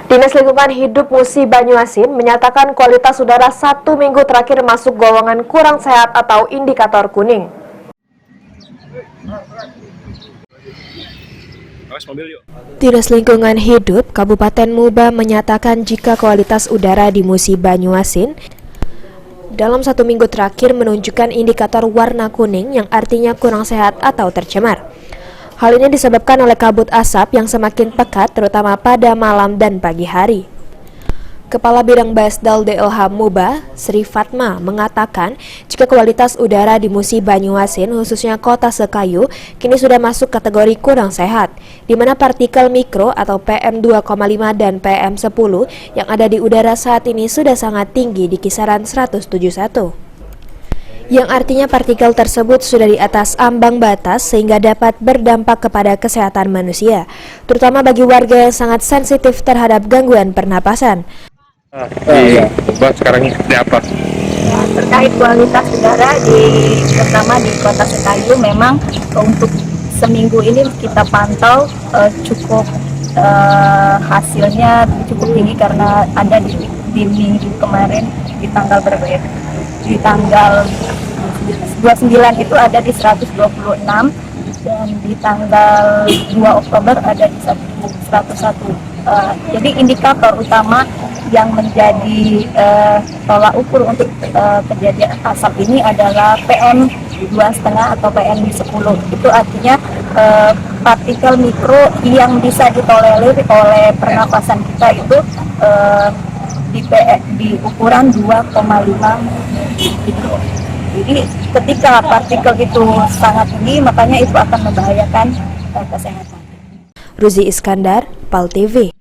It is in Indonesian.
Dinas Lingkungan Hidup Musi Banyuasin menyatakan kualitas udara 1 minggu terakhir masuk golongan kurang sehat atau indikator kuning. Dinas Lingkungan Hidup Kabupaten Muba menyatakan jika kualitas udara di Musi Banyuasin dalam 1 minggu terakhir menunjukkan indikator warna kuning yang artinya kurang sehat atau tercemar. Hal ini disebabkan oleh kabut asap yang semakin pekat terutama pada malam dan pagi hari. Kepala Bidang Basdal DLH Muba, Sri Fatma, mengatakan jika kualitas udara di Musi Banyuasin khususnya Kota Sekayu kini sudah masuk kategori kurang sehat, di mana partikel mikro atau PM2,5 dan PM10 yang ada di udara saat ini sudah sangat tinggi di kisaran 171. Yang artinya partikel tersebut sudah di atas ambang batas sehingga dapat berdampak kepada kesehatan manusia, terutama bagi warga yang sangat sensitif terhadap gangguan pernapasan. Sekarang ini seperti apa? Terkait kualitas udara terutama di Kota Sekayu, memang untuk seminggu ini kita pantau cukup hasilnya cukup tinggi karena ada di minggu kemarin di tanggal berapa ya? Di tanggal 29 itu ada di 126 dan di tanggal 2 Oktober ada di 101. Jadi indikator utama yang menjadi tolak ukur untuk kejadian asap ini adalah PM2,5 atau PM10. Itu artinya partikel mikro yang bisa ditolerir oleh pernapasan kita itu di ukuran 2,5 mikro. Jadi ketika partikel itu sangat tinggi, makanya itu akan membahayakan kesehatan. Ruzi Iskandar, PAL TV.